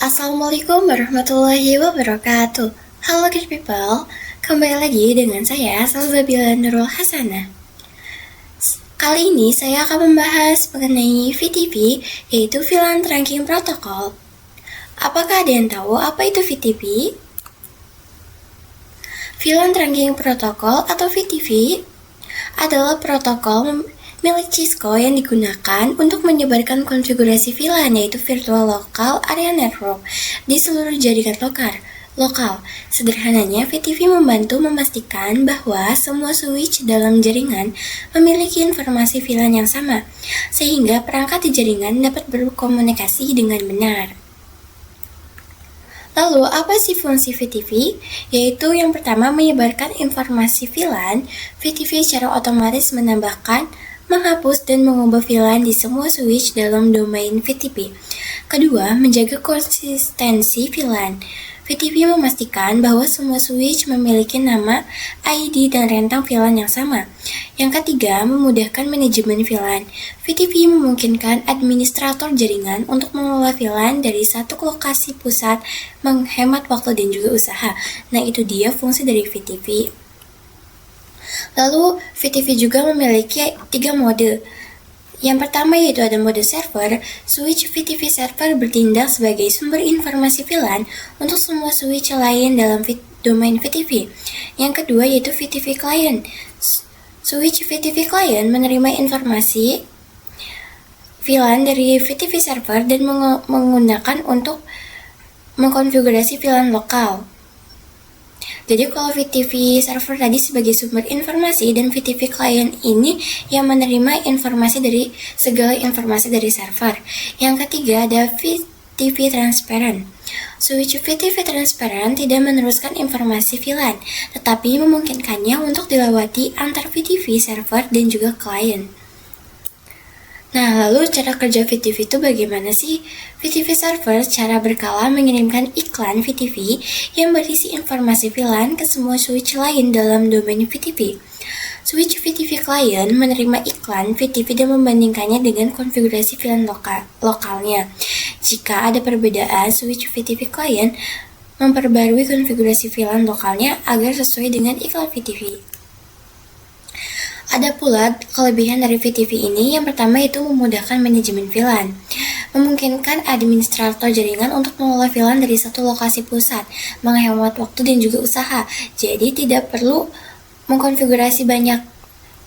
Assalamualaikum warahmatullahi wabarakatuh. Halo good people, kembali lagi dengan saya Salsabila Nurul Hasanah. Kali ini saya akan membahas mengenai VTP, yaitu VLAN Trunking Protocol. Apakah ada yang tahu apa itu VTP? VLAN Trunking Protocol atau VTP adalah protokol milik Cisco yang digunakan untuk menyebarkan konfigurasi VLAN, yaitu Virtual Local Area Network, di seluruh jaringan lokal. Sederhananya, VTP membantu memastikan bahwa semua switch dalam jaringan memiliki informasi VLAN yang sama, sehingga perangkat di jaringan dapat berkomunikasi dengan benar. Lalu, apa sih fungsi VTP? Yaitu yang pertama, menyebarkan informasi VLAN. VTP secara otomatis menambahkan, menghapus, dan mengubah VLAN di semua switch dalam domain VTP. Kedua, menjaga konsistensi VLAN. VTP memastikan bahwa semua switch memiliki nama, ID, dan rentang VLAN yang sama. Yang ketiga, memudahkan manajemen VLAN. VTP memungkinkan administrator jaringan untuk mengelola VLAN dari satu lokasi pusat, menghemat waktu dan juga usaha. Nah, itu dia fungsi dari VTP. Lalu, VTP juga memiliki 3 mode. Yang pertama yaitu ada mode server. Switch VTP server bertindak sebagai sumber informasi VLAN untuk semua switch lain dalam domain VTP. Yang kedua yaitu VTP client. Switch VTP client menerima informasi VLAN dari VTP server dan menggunakan untuk mengkonfigurasi VLAN lokal. Jadi kalau VTP server tadi sebagai sumber informasi dan VTP client ini yang menerima informasi dari segala informasi dari server. Yang ketiga ada VTP transparent. Switch VTP transparent tidak meneruskan informasi VLAN, tetapi memungkinkannya untuk dilewati antar VTP server dan juga client. Nah, lalu cara kerja VTP itu bagaimana sih? VTP server secara berkala mengirimkan iklan VTP yang berisi informasi VLAN ke semua switch lain dalam domain VTP. Switch VTP client menerima iklan VTP dan membandingkannya dengan konfigurasi VLAN lokalnya. Jika ada perbedaan, switch VTP client memperbarui konfigurasi VLAN lokalnya agar sesuai dengan iklan VTP. Ada pula kelebihan dari VTP ini. Yang pertama itu memudahkan manajemen VLAN. Memungkinkan administrator jaringan untuk mengelola VLAN dari satu lokasi pusat, menghemat waktu dan juga usaha. Jadi tidak perlu mengkonfigurasi banyak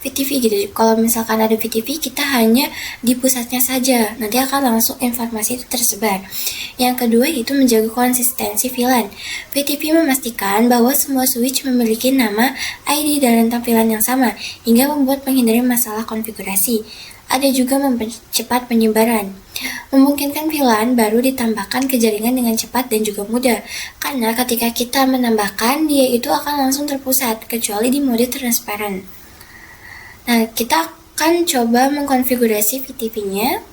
VTP gitu. Kalau misalkan ada VTP, kita hanya di pusatnya saja. Nanti akan langsung informasi itu tersebar. Yang kedua itu menjaga konsistensi VLAN. VTP memastikan bahwa semua switch memiliki nama, ID, dan rentang VLAN yang sama, hingga membuat menghindari masalah konfigurasi. Ada juga mempercepat penyebaran. Memungkinkan VLAN baru ditambahkan ke jaringan dengan cepat dan juga mudah. Karena ketika kita menambahkan, dia itu akan langsung terpusat, kecuali di mode transparent. Nah, kita akan coba mengkonfigurasi VTP-nya.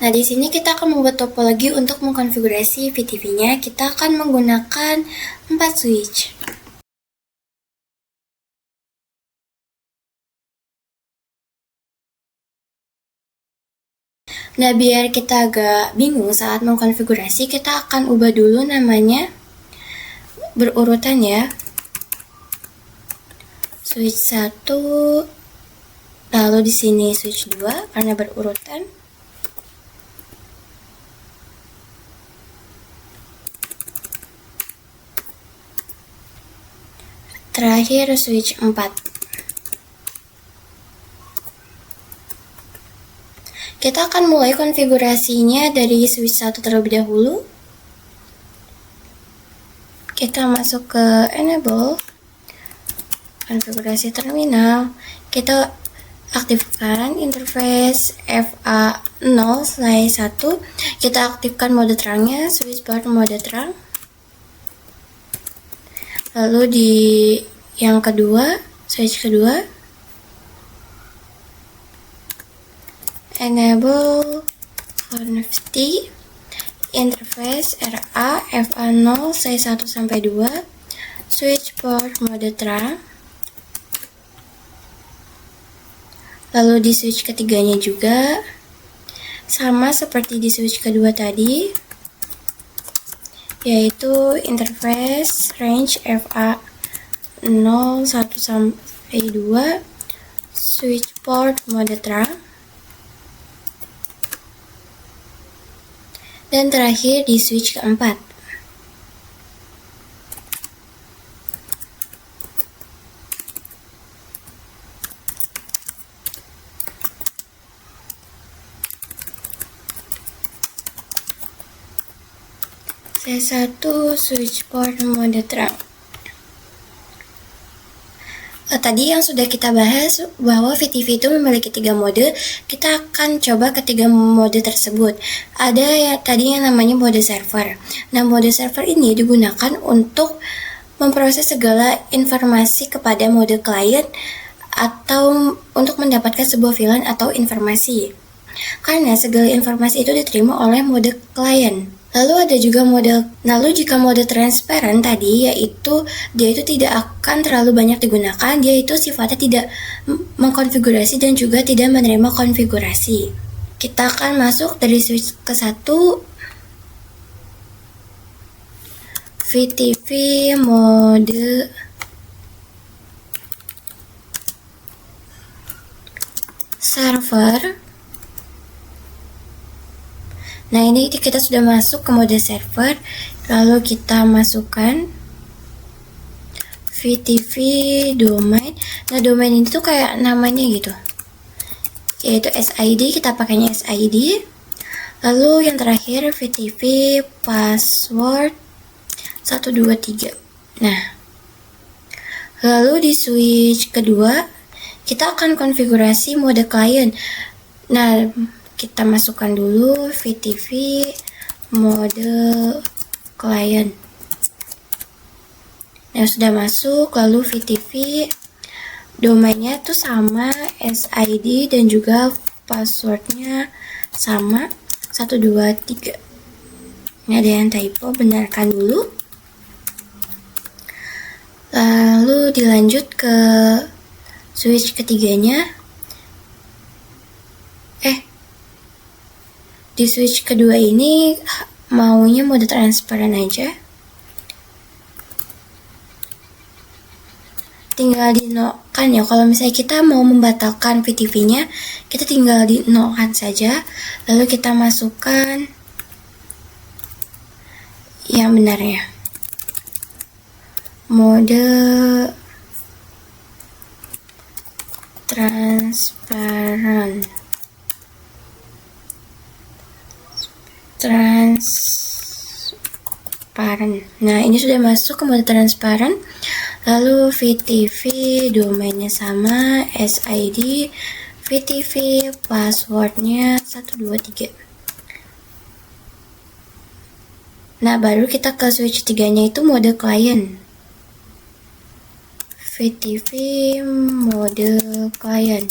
Nah, di sini kita akan membuat topologi untuk mengkonfigurasi VTP-nya. Kita akan menggunakan 4 switch. Nah, biar kita agak bingung saat mengkonfigurasi, kita akan ubah dulu namanya berurutan ya. Switch 1, lalu di sini switch 2 karena berurutan. Terakhir switch 4. Kita akan mulai konfigurasinya dari switch 1 terlebih dahulu. Kita masuk ke enable, konfigurasi terminal. Kita aktifkan interface FA0/1. Kita aktifkan mode terangnya, switch bar mode terang. Lalu di yang kedua, switch kedua, enable connectivity interface RA FA0 1-2, switch port mode terang. Lalu di switch ketiganya juga sama seperti di switch kedua tadi, yaitu interface range FA 0, 1 sampai 2, switch port mode terang, dan terakhir di switch keempat. C1 switch port mode terang. Tadi yang sudah kita bahas bahwa VTV itu memiliki 3 mode, kita akan coba ketiga mode tersebut. Ada ya tadi yang namanya mode server. Nah, mode server ini digunakan untuk memproses segala informasi kepada mode client atau untuk mendapatkan sebuah VLAN atau informasi. Karena segala informasi itu diterima oleh mode client. Lalu ada juga jika mode transparent tadi, yaitu dia itu tidak akan terlalu banyak digunakan, dia itu sifatnya tidak mengkonfigurasi dan juga tidak menerima konfigurasi. Kita akan masuk dari switch ke 1, VTV mode server. Nah, ini kita sudah masuk ke mode server, lalu kita masukkan VTV domain. Nah, domain ini tuh kayak namanya gitu, yaitu SID, kita pakainya SID. Lalu yang terakhir VTV password 123. Nah, lalu di switch kedua, kita akan konfigurasi mode client. Nah, kita masukkan dulu VTV mode client. Nah, sudah masuk, lalu VTV domainnya tuh sama, SID dan juga passwordnya sama, 123. Ini ada yang typo, benarkan dulu. Lalu dilanjut ke switch ketiganya. Di switch kedua ini maunya mode transparan aja. Tinggal di no-kan ya. Kalau misalnya kita mau membatalkan VTV-nya, kita tinggal di no-kan saja. Lalu kita masukkan yang benarnya. Mode transparan. Nah, ini sudah masuk ke mode transparan. Lalu VTV domainnya sama, SID, VTV passwordnya 123. Nah, baru kita ke switch 3-nya itu mode client. VTV mode client.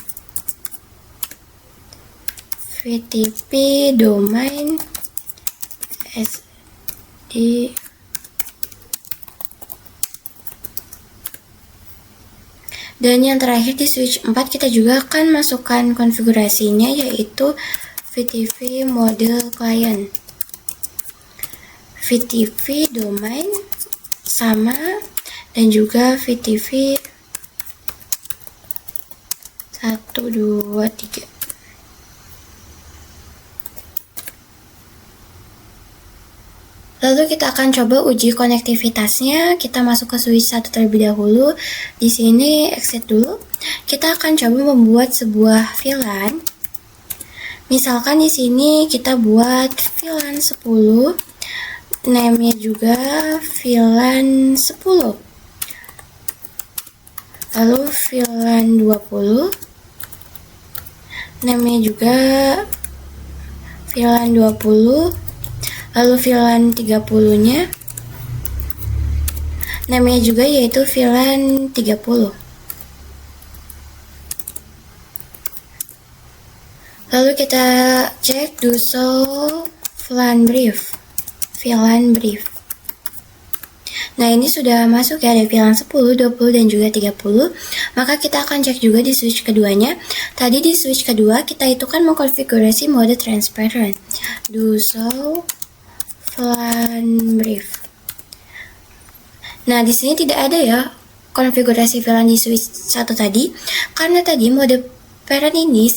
VTV domain SD. Dan yang terakhir di switch 4 kita juga akan masukkan konfigurasinya, yaitu VTV mode client. VTV domain sama dan juga VTV 123. Lalu kita akan coba uji konektivitasnya. Kita masuk ke switch 1 terlebih dahulu. Di sini exit dulu. Kita akan coba membuat sebuah VLAN. Misalkan di sini kita buat VLAN 10. Name-nya juga VLAN 10. Lalu VLAN 20. Name-nya juga VLAN 20. Lalu VLAN 30-nya namanya juga yaitu VLAN 30. Lalu kita cek do show VLAN brief. Nah, ini sudah masuk ya, ada VLAN 10, 20, dan juga 30. Maka kita akan cek juga di switch keduanya. Tadi di switch kedua, kita itu kan mengkonfigurasi mode transparent. Do show VLAN brief. Nah, di sini tidak ada ya konfigurasi VLAN di switch 1 tadi, karena tadi mode parent ini,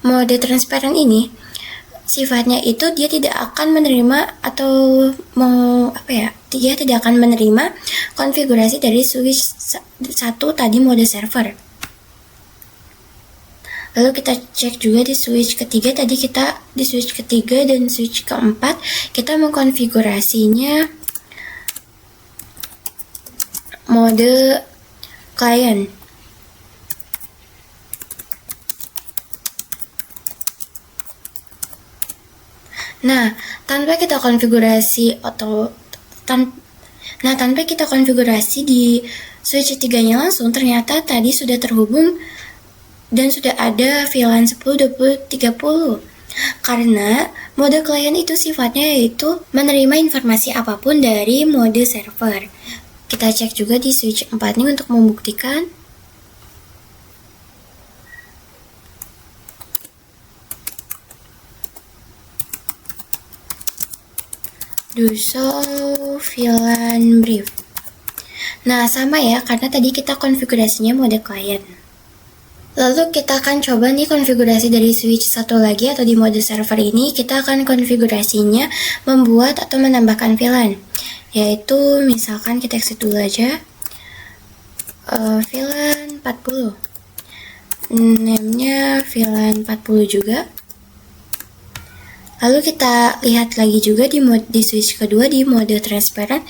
mode transparent ini, sifatnya itu dia tidak akan menerima atau dia tidak akan menerima konfigurasi dari switch 1 tadi mode server. Lalu kita cek juga di switch ketiga, tadi kita di switch ketiga dan switch keempat kita mengkonfigurasinya mode client. Nah, tanpa kita konfigurasi di switch 3-nya langsung, ternyata tadi sudah terhubung dan sudah ada VLAN 10, 20, 30. Karena mode client itu sifatnya yaitu menerima informasi apapun dari mode server. Kita cek juga di switch 4 ini untuk membuktikan. Do show VLAN brief. Nah, sama ya, karena tadi kita konfigurasinya mode client. Lalu kita akan coba nih konfigurasi dari switch satu lagi atau di mode server ini. Kita akan konfigurasinya membuat atau menambahkan VLAN. Yaitu misalkan kita exit dulu aja. VLAN 40. Name-nya VLAN 40 juga. Lalu kita lihat lagi juga di switch kedua di mode transparent.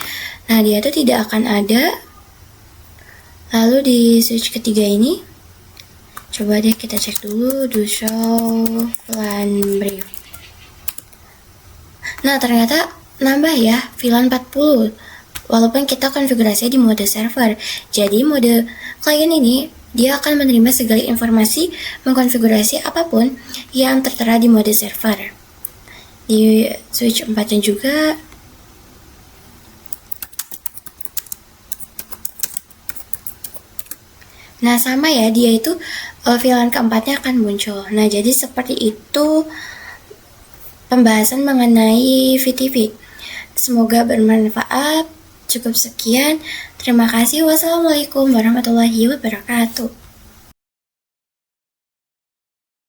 Nah, dia tuh tidak akan ada. Lalu di switch ketiga ini, coba deh kita cek dulu, do show VLAN brief. Nah, ternyata nambah ya VLAN 40. Walaupun kita konfigurasinya di mode server. Jadi mode client ini dia akan menerima segala informasi mengkonfigurasi apapun yang tertera di mode server. Di switch 4-nya juga nah sama ya, dia itu VLAN keempatnya akan muncul. Nah, jadi seperti itu pembahasan mengenai VTV. Semoga bermanfaat. Cukup sekian. Terima kasih. Wassalamualaikum warahmatullahi wabarakatuh.